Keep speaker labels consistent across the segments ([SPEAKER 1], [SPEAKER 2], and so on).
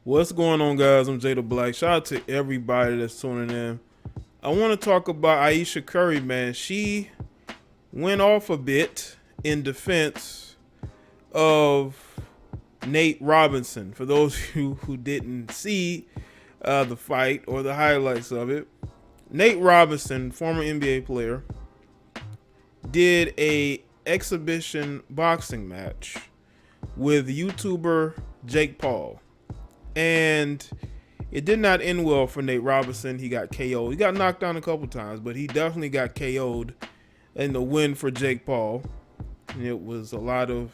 [SPEAKER 1] What's going on, guys? I'm Jay the Black. Shout out to everybody that's tuning in. I want to talk about Ayesha Curry, man. She went off a bit in defense of Nate Robinson. For those of you who didn't see the fight or the highlights of it, Nate Robinson, former NBA player, did a exhibition boxing match with YouTuber Jake Paul. And it did not end well for Nate Robinson. He got KO'd. He got knocked down a couple times, but he definitely got KO'd in the win for Jake Paul. And it was a lot of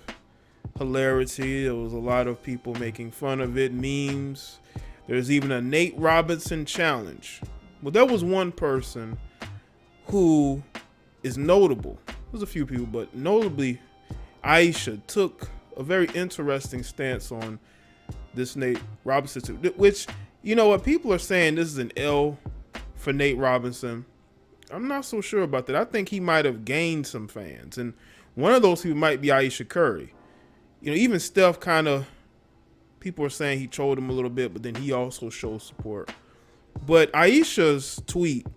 [SPEAKER 1] hilarity. There was a lot of people making fun of it, memes. There's even a Nate Robinson challenge. But there was one person who is notable. There's a few people, but notably Ayesha took a very interesting stance on this Nate Robinson, which, you know what, people are saying this is an L for Nate Robinson. I'm not so sure about that. I think he might have gained some fans, and one of those people might be Ayesha Curry. You know, even Steph people are saying he trolled him a little bit, but then he also showed support. But Ayesha's tweet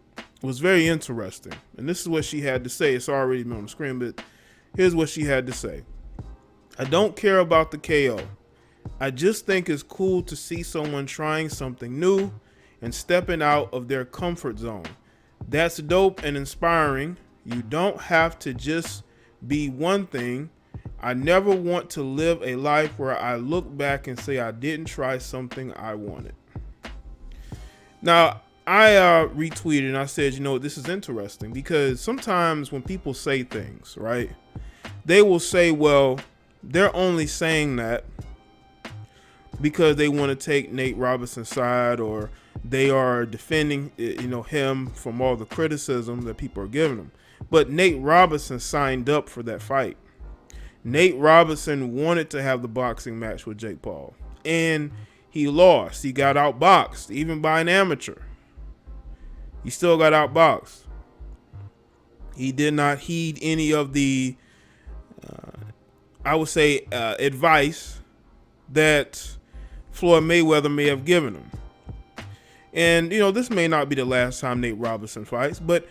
[SPEAKER 1] was very interesting, and this is what she had to say. It's already been on the screen, but here's what she had to say. I don't care about the KO. I just think it's cool to see someone trying something new and stepping out of their comfort zone. That's dope and inspiring. You don't have to just be one thing. I never want to live a life where I look back and say I didn't try something I wanted. Now, I retweeted and I said, you know, this is interesting because sometimes when people say things, right, they will say, well, they're only saying that because they want to take Nate Robinson's side, or they are defending, you know, him from all the criticism that people are giving him. But Nate Robinson signed up for that fight. Nate Robinson wanted to have the boxing match with Jake Paul, and he lost. He got outboxed, even by an amateur. He still got outboxed. He did not heed any of the, I would say, advice that Floyd Mayweather may have given him. And, you know, this may not be the last time Nate Robinson fights, but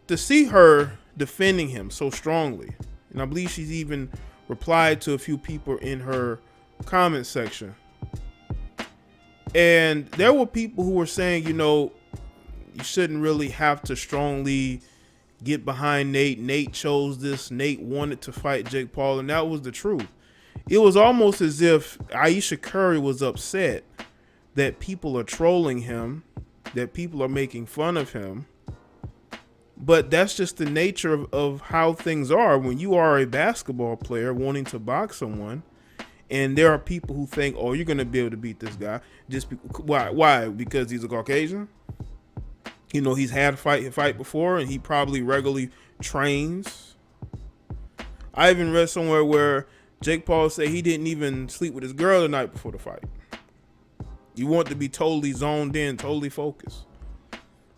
[SPEAKER 1] to see her defending him so strongly, and I believe she's even replied to a few people in her comment section. And there were people who were saying, you know, you shouldn't really have to strongly get behind Nate. Nate chose this. Nate wanted to fight Jake Paul, and that was the truth. It was almost as if Ayesha Curry was upset that people are trolling him, that people are making fun of him. But that's just the nature of how things are when you are a basketball player wanting to box someone, and there are people who think, oh, you're going to be able to beat this guy. Why? Because he's a Caucasian? You know, he's had a fight before, and he probably regularly trains. I even read somewhere where Jake Paul said he didn't even sleep with his girl the night before the fight. You want to be totally zoned in, totally focused.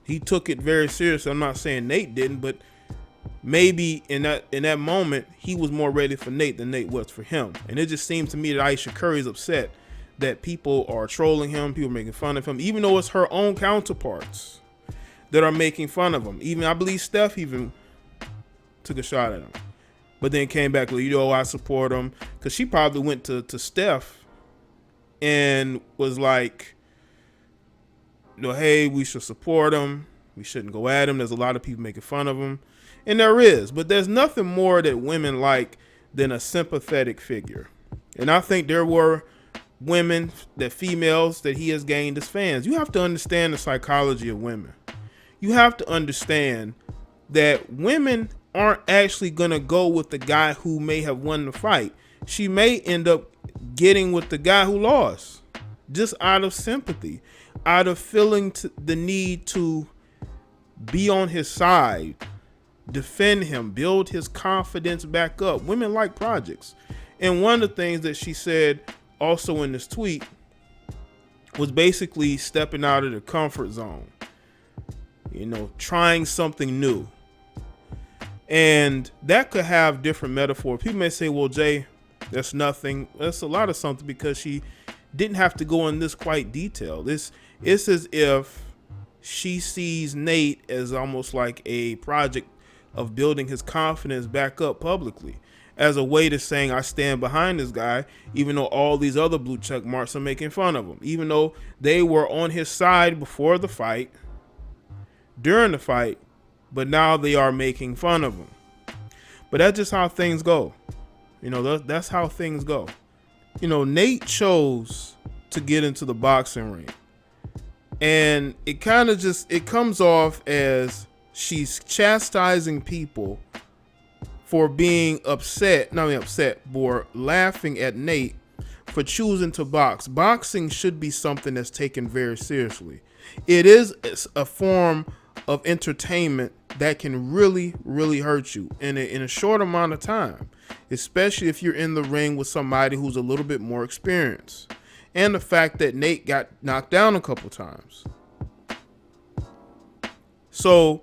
[SPEAKER 1] He took it very seriously. I'm not saying Nate didn't, but maybe in that moment, he was more ready for Nate than Nate was for him. And it just seems to me that Ayesha Curry is upset that people are trolling him, people making fun of him, even though it's her own counterparts that are making fun of him. Even I believe Steph even took a shot at him, but then came back with, you know, I support him, because she probably went to Steph and was like, you know, hey, we should support him. We shouldn't go at him. There's a lot of people making fun of him. And there is, but there's nothing more that women like than a sympathetic figure. And I think there were females that he has gained as fans. You have to understand the psychology of women. You have to understand that women aren't actually going to go with the guy who may have won the fight. She may end up getting with the guy who lost, just out of sympathy, out of feeling the need to be on his side, defend him, build his confidence back up. Women like projects. And one of the things that she said also in this tweet was basically stepping out of the comfort zone, you know, trying something new. And that could have different metaphors. People may say, well, Jay, that's nothing. That's a lot of something, because she didn't have to go in this quite detail. It's as if she sees Nate as almost like a project of building his confidence back up publicly, as a way to saying, I stand behind this guy, even though all these other blue check marks are making fun of him, even though they were on his side before the fight, during the fight, but now they are making fun of him. But that's just how things go. That's how things go. Nate chose to get into the boxing ring. And it kind of it comes off as she's chastising people for being upset, not only upset, but laughing at Nate for choosing to box. Boxing should be something that's taken very seriously. It is a form of entertainment that can really, really hurt you in a short amount of time, especially if you're in the ring with somebody who's a little bit more experienced. And the fact that Nate got knocked down a couple times. So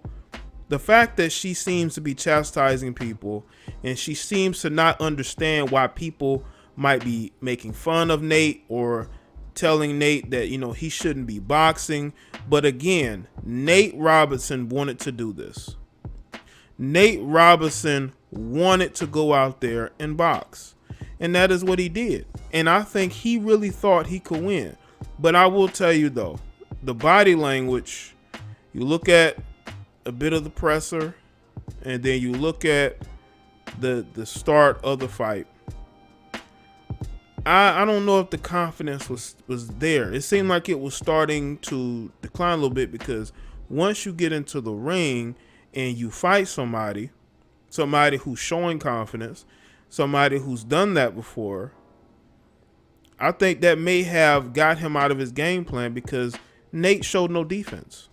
[SPEAKER 1] the fact that she seems to be chastising people and she seems to not understand why people might be making fun of Nate or telling Nate that, he shouldn't be boxing. But again, Nate Robinson wanted to do this. Nate Robinson wanted to go out there and box. And that is what he did. And I think he really thought he could win. But I will tell you though, the body language, you look at a bit of the presser and then you look at the start of the fight. I don't know if the confidence was there. It seemed like it was starting to decline a little bit, because once you get into the ring and you fight somebody who's showing confidence, somebody who's done that before, I think that may have got him out of his game plan, because Nate showed no defense.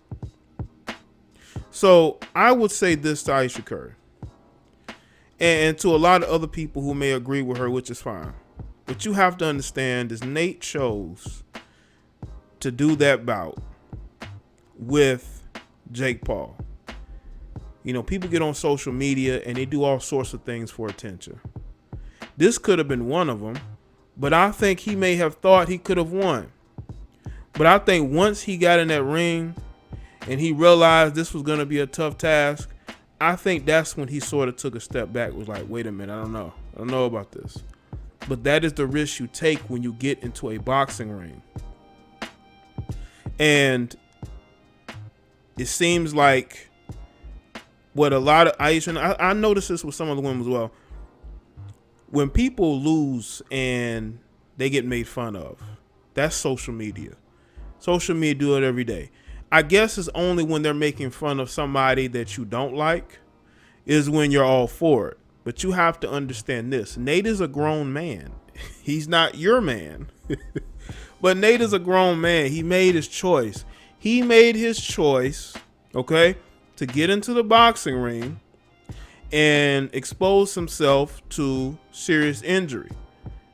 [SPEAKER 1] So I would say this to Ayesha Curry, and to a lot of other people who may agree with her, which is fine. What you have to understand is Nate chose to do that bout with Jake Paul. People get on social media and they do all sorts of things for attention. This could have been one of them, but I think he may have thought he could have won. But I think once he got in that ring and he realized this was going to be a tough task, I think that's when he sort of took a step back, was like, wait a minute, I don't know about this. But that is the risk you take when you get into a boxing ring. And it seems like what a lot of Ayesha, and I noticed this with some of the women as well, when people lose and they get made fun of, that's social media. Social media do it every day. I guess it's only when they're making fun of somebody that you don't like is when you're all for it. But you have to understand this. Nate is a grown man. He's not your man. But Nate is a grown man. He made his choice. He made his choice, okay, to get into the boxing ring and expose himself to serious injury.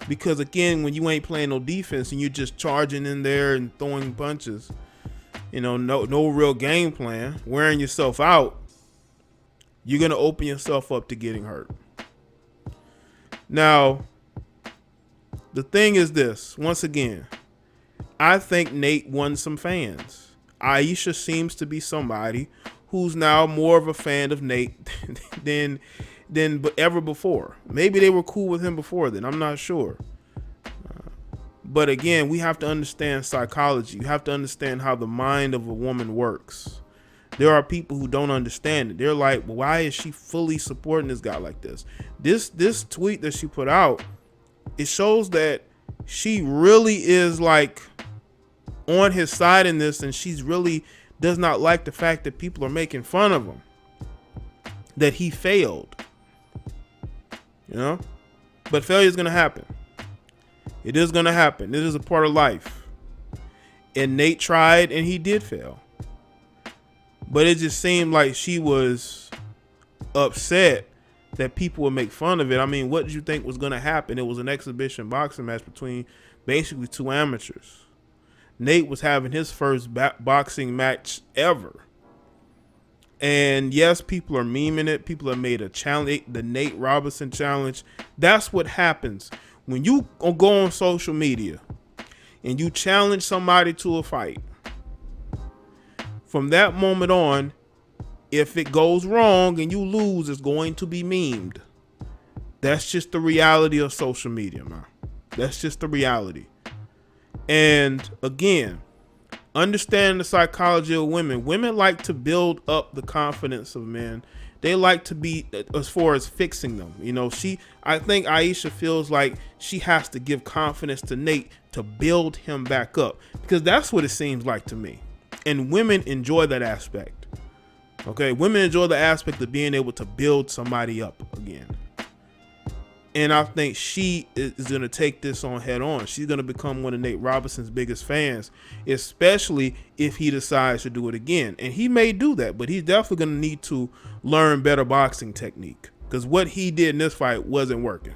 [SPEAKER 1] Because again, when you ain't playing no defense and you're just charging in there and throwing punches, no real game plan, wearing yourself out, you're going to open yourself up to getting hurt. Now, the thing is this, once again, I think Nate won some fans. Ayesha seems to be somebody who's now more of a fan of Nate than ever before. Maybe they were cool with him before then. I'm not sure. But again, we have to understand psychology. You have to understand how the mind of a woman works. There are people who don't understand it. They're like, well, why is she fully supporting this guy like this? This tweet that she put out, it shows that she really is like on his side in this, and she's really does not like the fact that people are making fun of him, that he failed. But failure is going to happen. It is going to happen. It is a part of life. And Nate tried and he did fail. But it just seemed like she was upset that people would make fun of it. I mean, what did you think was going to happen? It was an exhibition boxing match between basically two amateurs. Nate was having his first boxing match ever. And yes, people are memeing it. People have made a challenge, the Nate Robinson challenge. That's what happens when you go on social media and you challenge somebody to a fight, from that moment on, if it goes wrong and you lose, it's going to be memed. That's just the reality of social media, man. That's just the reality. And again, understand the psychology of women. Women like to build up the confidence of men. They like to be, as far as fixing them. You know, I think Ayesha feels like she has to give confidence to Nate to build him back up, because that's what it seems like to me. And women enjoy that aspect. Okay, women enjoy the aspect of being able to build somebody up again. And I think she is going to take this on head on. She's going to become one of Nate Robinson's biggest fans, especially if he decides to do it again. And he may do that, but he's definitely going to need to learn better boxing technique, because what he did in this fight wasn't working.